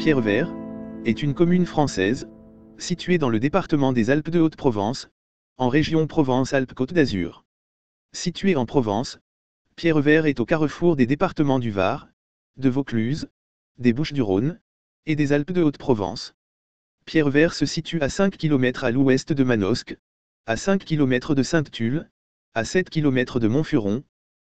Pierrevert est une commune française, située dans le département des Alpes de Haute-Provence, en région Provence-Alpes-Côte d'Azur. Située en Provence, Pierrevert est au carrefour des départements du Var, de Vaucluse, des Bouches-du-Rhône et des Alpes de Haute-Provence. Pierrevert se situe à 5 km à l'ouest de Manosque, à 5 km de Sainte-Tulle, à 7 km de Montfuron,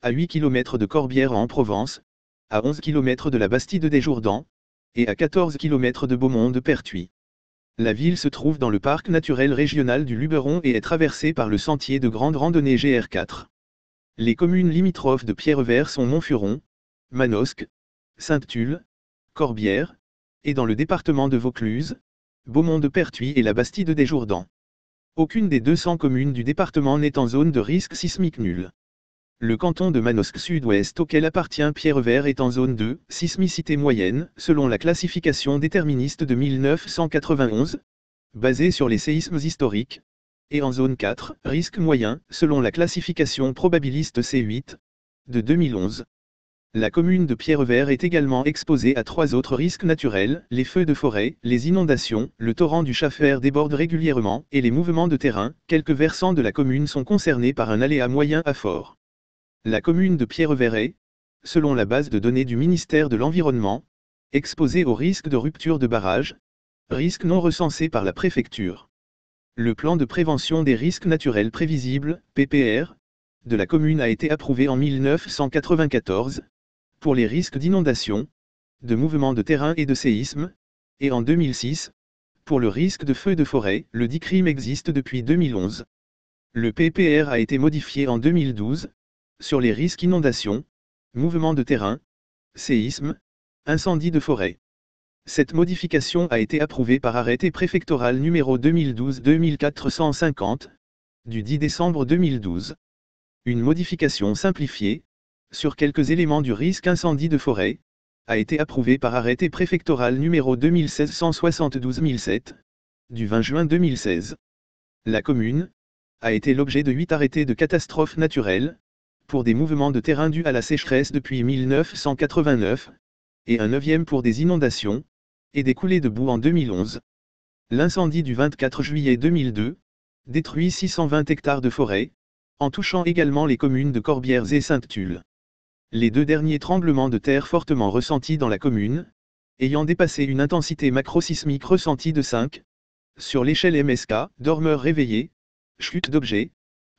à 8 km de Corbières en Provence, à 11 km de la Bastide des Jourdans, et à 14 km de Beaumont de Pertuis. La ville se trouve dans le parc naturel régional du Luberon et est traversée par le sentier de grande randonnée GR4. Les communes limitrophes de Pierrevert sont Montfuron, Manosque, Sainte-Tulle, Corbières, et dans le département de Vaucluse, Beaumont de Pertuis et la Bastide des Jourdans. Aucune des 200 communes du département n'est en zone de risque sismique nul. Le canton de Manosque Sud-Ouest auquel appartient Pierrevert est en zone 2, sismicité moyenne, selon la classification déterministe de 1991, basée sur les séismes historiques, et en zone 4, risque moyen, selon la classification probabiliste C8, de 2011. La commune de Pierrevert est également exposée à 3 autres risques naturels, les feux de forêt, les inondations, le torrent du Schaffer déborde régulièrement, et les mouvements de terrain. Quelques versants de la commune sont concernés par un aléa moyen à fort. La commune de Pierrevert est, selon la base de données du ministère de l'Environnement, exposée au risque de rupture de barrage, risque non recensé par la préfecture. Le plan de prévention des risques naturels prévisibles, PPR, de la commune a été approuvé en 1994, pour les risques d'inondation, de mouvements de terrain et de séisme, et en 2006, pour le risque de feu de forêt. Le DICRIM existe depuis 2011. Le PPR a été modifié en 2012, sur les risques inondations, mouvements de terrain, séisme, incendie de forêt. Cette modification a été approuvée par arrêté préfectoral numéro 2012-2450, du 10 décembre 2012. Une modification simplifiée, sur quelques éléments du risque incendie de forêt, a été approuvée par arrêté préfectoral numéro 2016-172-1007, du 20 juin 2016. La commune a été l'objet de 8 arrêtés de catastrophes naturelles, pour des mouvements de terrain dus à la sécheresse depuis 1989, et un 9e pour des inondations, et des coulées de boue en 2011. L'incendie du 24 juillet 2002, détruit 620 hectares de forêt, en touchant également les communes de Corbières et Sainte-Tulle. Les 2 derniers tremblements de terre fortement ressentis dans la commune, ayant dépassé une intensité macrosismique ressentie de 5, sur l'échelle MSK, dormeurs réveillés, chute d'objets,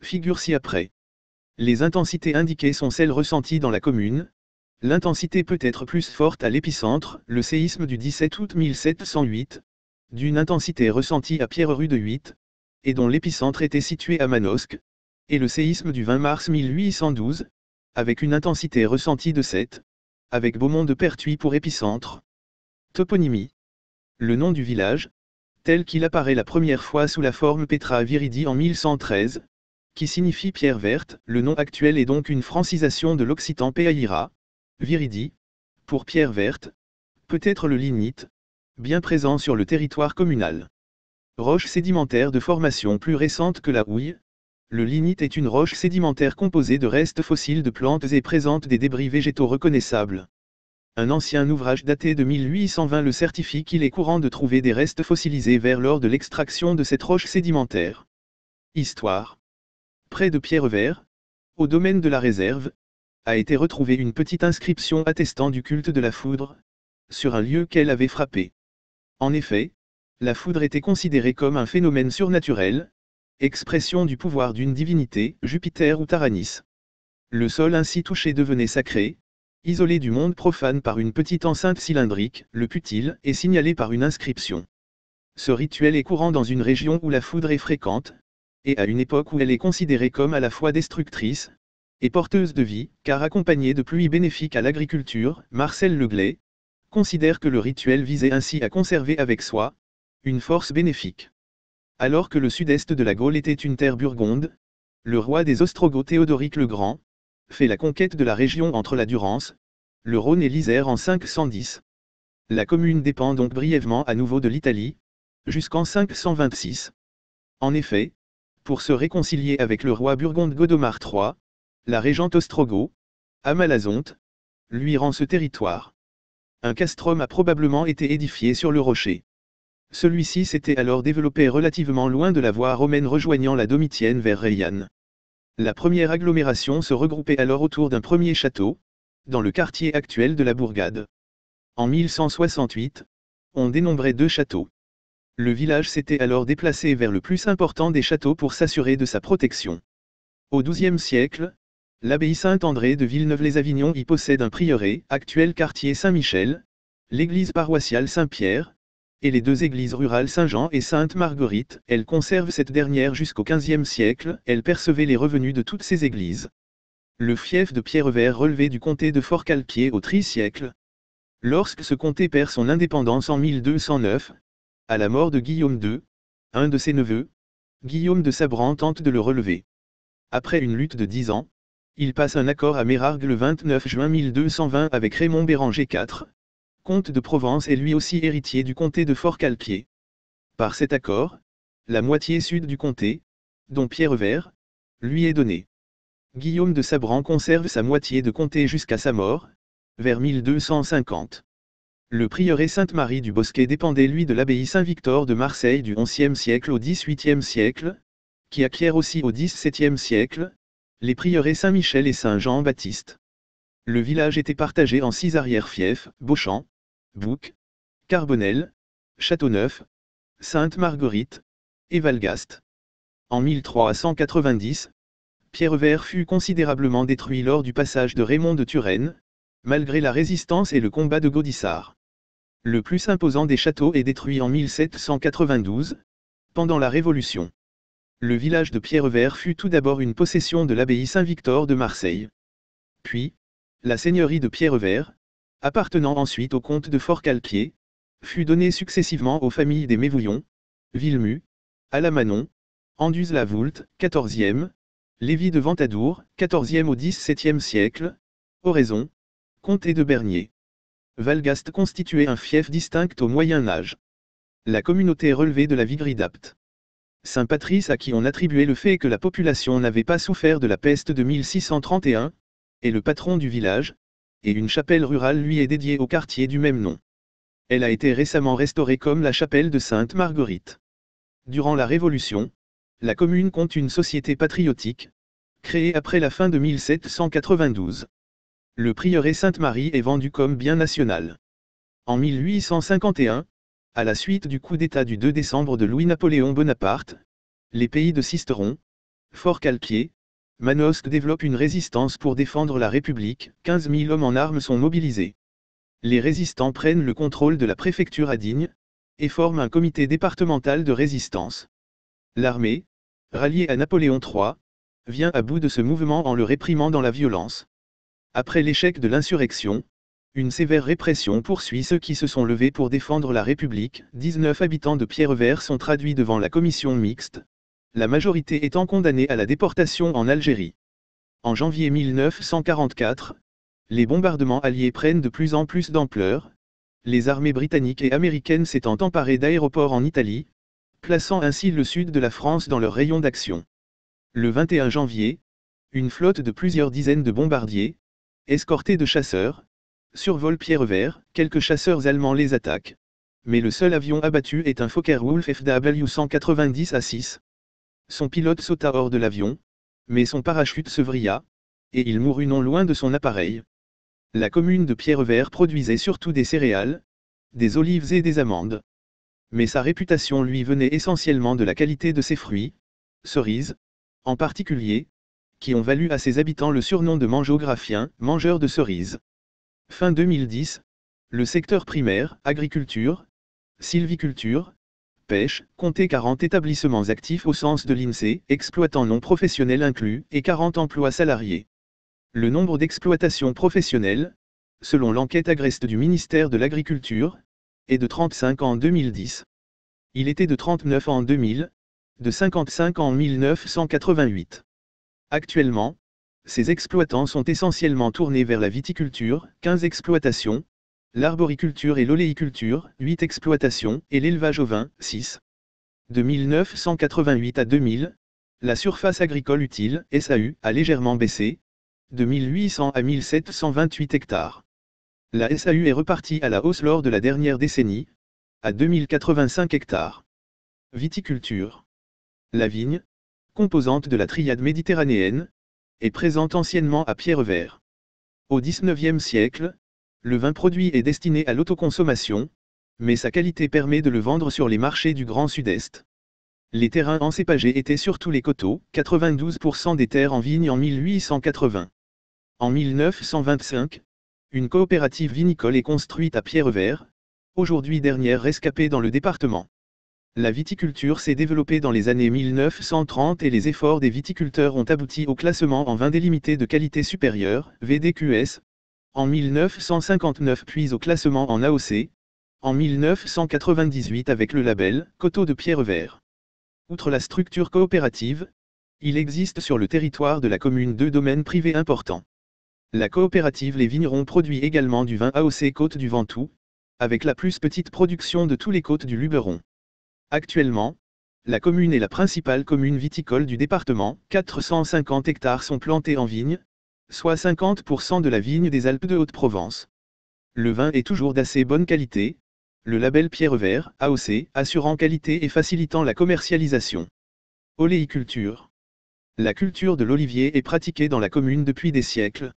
figurent ci-après. Les intensités indiquées sont celles ressenties dans la commune. L'intensité peut être plus forte à l'épicentre, le séisme du 17 août 1708, d'une intensité ressentie à Pierrerue de 8, et dont l'épicentre était situé à Manosque, et le séisme du 20 mars 1812, avec une intensité ressentie de 7, avec Beaumont de Pertuis pour épicentre. Toponymie. Le nom du village, tel qu'il apparaît la première fois sous la forme Petra Viridi en 1113, qui signifie pierre verte. Le nom actuel est donc une francisation de l'occitan Peaira, Viridi, pour pierre verte, peut-être le lignite, bien présent sur le territoire communal. Roche sédimentaire de formation plus récente que la houille. Le lignite est une roche sédimentaire composée de restes fossiles de plantes et présente des débris végétaux reconnaissables. Un ancien ouvrage daté de 1820 le certifie qu'il est courant de trouver des restes fossilisés vers lors de l'extraction de cette roche sédimentaire. Histoire. Près de Pierrevert, au domaine de la réserve, a été retrouvée une petite inscription attestant du culte de la foudre, sur un lieu qu'elle avait frappé. En effet, la foudre était considérée comme un phénomène surnaturel, expression du pouvoir d'une divinité, Jupiter ou Taranis. Le sol ainsi touché devenait sacré, isolé du monde profane par une petite enceinte cylindrique, le putil, et signalé par une inscription. Ce rituel est courant dans une région où la foudre est fréquente, et à une époque où elle est considérée comme à la fois destructrice et porteuse de vie, car accompagnée de pluies bénéfiques à l'agriculture. Marcel Leglay considère que le rituel visait ainsi à conserver avec soi une force bénéfique. Alors que le sud-est de la Gaule était une terre burgonde, le roi des Ostrogoths Théodoric le Grand fait la conquête de la région entre la Durance, le Rhône et l'Isère en 510. La commune dépend donc brièvement à nouveau de l'Italie, jusqu'en 526. En effet, pour se réconcilier avec le roi burgonde Godomar III, la régente Ostrogoth, Amalazonte, lui rend ce territoire. Un castrum a probablement été édifié sur le rocher. Celui-ci s'était alors développé relativement loin de la voie romaine rejoignant la Domitienne vers Rayanne. La première agglomération se regroupait alors autour d'un premier château, dans le quartier actuel de la Bourgade. En 1168, on dénombrait 2 châteaux. Le village s'était alors déplacé vers le plus important des châteaux pour s'assurer de sa protection. Au XIIe siècle, l'abbaye Saint-André de Villeneuve-les-Avignon y possède un prieuré, actuel quartier Saint-Michel, l'église paroissiale Saint-Pierre, et les 2 églises rurales Saint-Jean et Sainte-Marguerite. Elle conserve cette dernière jusqu'au XVe siècle, elle percevait les revenus de toutes ces églises. Le fief de Pierrevert relevait du comté de Forcalquier au XIIIe. Lorsque ce comté perd son indépendance en 1209, à la mort de Guillaume II, un de ses neveux, Guillaume de Sabran tente de le relever. Après une lutte de 10 ans, il passe un accord à Mérargues le 29 juin 1220 avec Raymond Béranger IV, comte de Provence et lui aussi héritier du comté de Forcalquier. Par cet accord, la moitié sud du comté, dont Pierrevert, lui est donnée. Guillaume de Sabran conserve sa moitié de comté jusqu'à sa mort, vers 1250. Le prieuré Sainte-Marie du Bosquet dépendait lui de l'abbaye Saint-Victor de Marseille du XIe siècle au XVIIIe siècle, qui acquiert aussi au XVIIe siècle, les prieurés Saint-Michel et Saint-Jean-Baptiste. Le village était partagé en 6 arrière-fiefs, Beauchamp, Bouc, Carbonel, Châteauneuf, Sainte-Marguerite, et Valgaste. En 1390, Pierrevert fut considérablement détruit lors du passage de Raymond de Turenne, malgré la résistance et le combat de Gaudissart. Le plus imposant des châteaux est détruit en 1792, pendant la Révolution. Le village de Pierrevert fut tout d'abord une possession de l'abbaye Saint-Victor de Marseille. Puis, la seigneurie de Pierrevert, appartenant ensuite au comte de Forcalquier, fut donnée successivement aux familles des Mévouillon, Villemus, Alamanon, Anduze-la-Voulte, 14e, Lévy de Ventadour, 14e au XVIIe siècle, Oraison, comté de Bernier. Valgaste constituait un fief distinct au Moyen Âge. La communauté relevait de la Vigrie d'Apt. Saint Patrice à qui on attribuait le fait que la population n'avait pas souffert de la peste de 1631, est le patron du village, et une chapelle rurale lui est dédiée au quartier du même nom. Elle a été récemment restaurée comme la chapelle de Sainte-Marguerite. Durant la Révolution, la commune compte une société patriotique, créée après la fin de 1792. Le prieuré Sainte-Marie est vendu comme bien national. En 1851, à la suite du coup d'État du 2 décembre de Louis-Napoléon Bonaparte, les pays de Sisteron, Forcalquier, Manosque développent une résistance pour défendre la République. 15 000 hommes en armes sont mobilisés. Les résistants prennent le contrôle de la préfecture à Digne, et forment un comité départemental de résistance. L'armée, ralliée à Napoléon III, vient à bout de ce mouvement en le réprimant dans la violence. Après l'échec de l'insurrection, une sévère répression poursuit ceux qui se sont levés pour défendre la République. 19 habitants de Pierrevert sont traduits devant la commission mixte, la majorité étant condamnée à la déportation en Algérie. En janvier 1944, les bombardements alliés prennent de plus en plus d'ampleur, les armées britanniques et américaines s'étant emparées d'aéroports en Italie, plaçant ainsi le sud de la France dans leur rayon d'action. Le 21 janvier, une flotte de plusieurs dizaines de bombardiers, escortés de chasseurs, survole Pierrevert. Quelques chasseurs allemands les attaquent. Mais le seul avion abattu est un Focke-Wulf FW-190A6. Son pilote sauta hors de l'avion, mais son parachute se vrilla, et il mourut non loin de son appareil. La commune de Pierrevert produisait surtout des céréales, des olives et des amandes. Mais sa réputation lui venait essentiellement de la qualité de ses fruits, cerises, en particulier, qui ont valu à ses habitants le surnom de Mangeographien, mangeurs de cerises. Fin 2010, le secteur primaire, agriculture, sylviculture, pêche, comptait 40 établissements actifs au sens de l'INSEE, exploitants non professionnels inclus, et 40 emplois salariés. Le nombre d'exploitations professionnelles, selon l'enquête Agreste du ministère de l'Agriculture, est de 35 en 2010. Il était de 39 en 2000, de 55 en 1988. Actuellement, ces exploitants sont essentiellement tournés vers la viticulture, 15 exploitations, l'arboriculture et l'oléiculture, 8 exploitations, et l'élevage ovin, 6. De 1988 à 2000, la surface agricole utile, SAU, a légèrement baissé, de 1800 à 1728 hectares. La SAU est repartie à la hausse lors de la dernière décennie, à 2085 hectares. Viticulture. La vigne, composante de la triade méditerranéenne, est présente anciennement à Pierrevert. Au XIXe siècle, le vin produit est destiné à l'autoconsommation, mais sa qualité permet de le vendre sur les marchés du Grand Sud-Est. Les terrains encépagés étaient surtout les coteaux, 92% des terres en vigne en 1880. En 1925, une coopérative vinicole est construite à Pierrevert, aujourd'hui dernière rescapée dans le département. La viticulture s'est développée dans les années 1930 et les efforts des viticulteurs ont abouti au classement en vin délimité de qualité supérieure, VDQS, en 1959 puis au classement en AOC, en 1998 avec le label Coteaux de Pierrevert. Outre la structure coopérative, il existe sur le territoire de la commune deux domaines privés importants. La coopérative Les Vignerons produit également du vin AOC Côte du Ventoux, avec la plus petite production de tous les côtes du Luberon. Actuellement, la commune est la principale commune viticole du département, 450 hectares sont plantés en vigne, soit 50% de la vigne des Alpes de Haute-Provence. Le vin est toujours d'assez bonne qualité, le label Pierrevert, AOC, assurant qualité et facilitant la commercialisation. Oléiculture. La culture de l'olivier est pratiquée dans la commune depuis des siècles.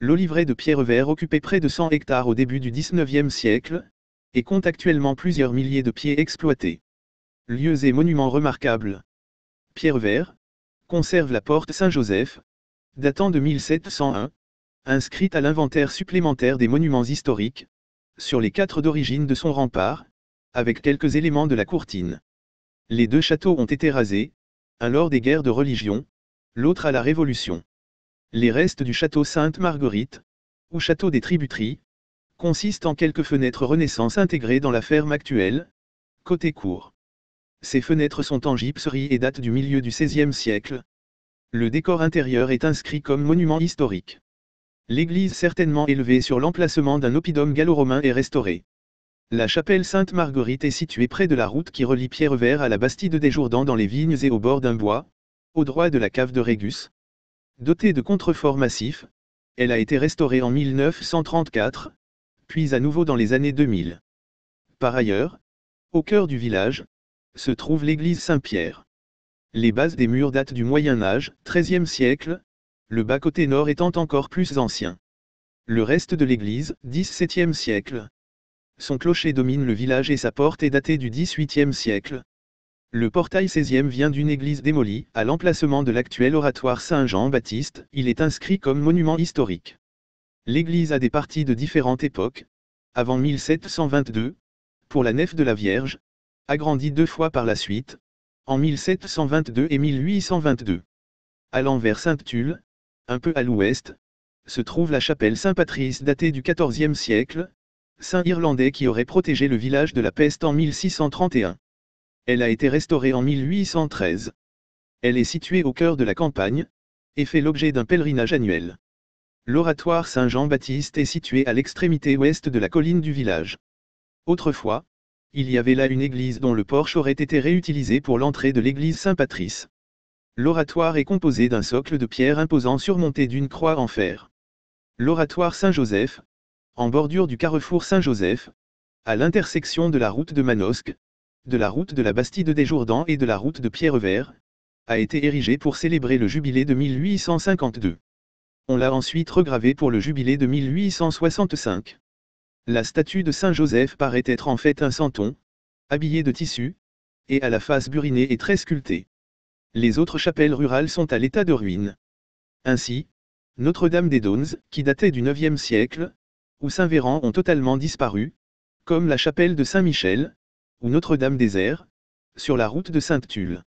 L'oliveraie de Pierrevert occupait près de 100 hectares au début du XIXe siècle, et compte actuellement plusieurs milliers de pieds exploités. Lieux et monuments remarquables. Pierrevert conserve la porte Saint-Joseph, datant de 1701, inscrite à l'inventaire supplémentaire des monuments historiques, sur les 4 d'origine de son rempart, avec quelques éléments de la courtine. Les 2 châteaux ont été rasés, un lors des guerres de religion, l'autre à la Révolution. Les restes du château Sainte-Marguerite, ou château des Tributeries, consistent en quelques fenêtres Renaissance intégrées dans la ferme actuelle, côté cour. Ces fenêtres sont en gypserie et datent du milieu du XVIe siècle. Le décor intérieur est inscrit comme monument historique. L'église certainement élevée sur l'emplacement d'un oppidum gallo-romain est restaurée. La chapelle Sainte-Marguerite est située près de la route qui relie Pierrevert à la Bastide des Jourdans dans les vignes et au bord d'un bois, au droit de la cave de Régus. Dotée de contreforts massifs, elle a été restaurée en 1934, puis à nouveau dans les années 2000. Par ailleurs, au cœur du village, se trouve l'église Saint-Pierre. Les bases des murs datent du Moyen Âge, XIIIe siècle, le bas-côté nord étant encore plus ancien. Le reste de l'église, XVIIe siècle. Son clocher domine le village et sa porte est datée du XVIIIe siècle. Le portail XVIe vient d'une église démolie, à l'emplacement de l'actuel oratoire Saint-Jean-Baptiste, il est inscrit comme monument historique. L'église a des parties de différentes époques, avant 1722, pour la nef de la Vierge, agrandie 2 fois par la suite, en 1722 et 1822. Allant vers Sainte-Tulle, un peu à l'ouest, se trouve la chapelle Saint-Patrice datée du XIVe siècle, saint irlandais qui aurait protégé le village de la peste en 1631. Elle a été restaurée en 1813. Elle est située au cœur de la campagne, et fait l'objet d'un pèlerinage annuel. L'oratoire Saint-Jean-Baptiste est situé à l'extrémité ouest de la colline du village. Autrefois, il y avait là une église dont le porche aurait été réutilisé pour l'entrée de l'église Saint-Patrice. L'oratoire est composé d'un socle de pierre imposant surmonté d'une croix en fer. L'oratoire Saint-Joseph, en bordure du carrefour Saint-Joseph, à l'intersection de la route de Manosque, de la route de la Bastide des Jourdans et de la route de Pierrevert, a été érigé pour célébrer le jubilé de 1852. On l'a ensuite regravé pour le jubilé de 1865. La statue de Saint-Joseph paraît être en fait un santon, habillé de tissu, et à la face burinée et très sculptée. Les autres chapelles rurales sont à l'état de ruine. Ainsi, Notre-Dame des Daunes, qui datait du IXe siècle, ou Saint-Véran ont totalement disparu, comme la chapelle de Saint-Michel, ou Notre-Dame des Airs, sur la route de Sainte-Tulle.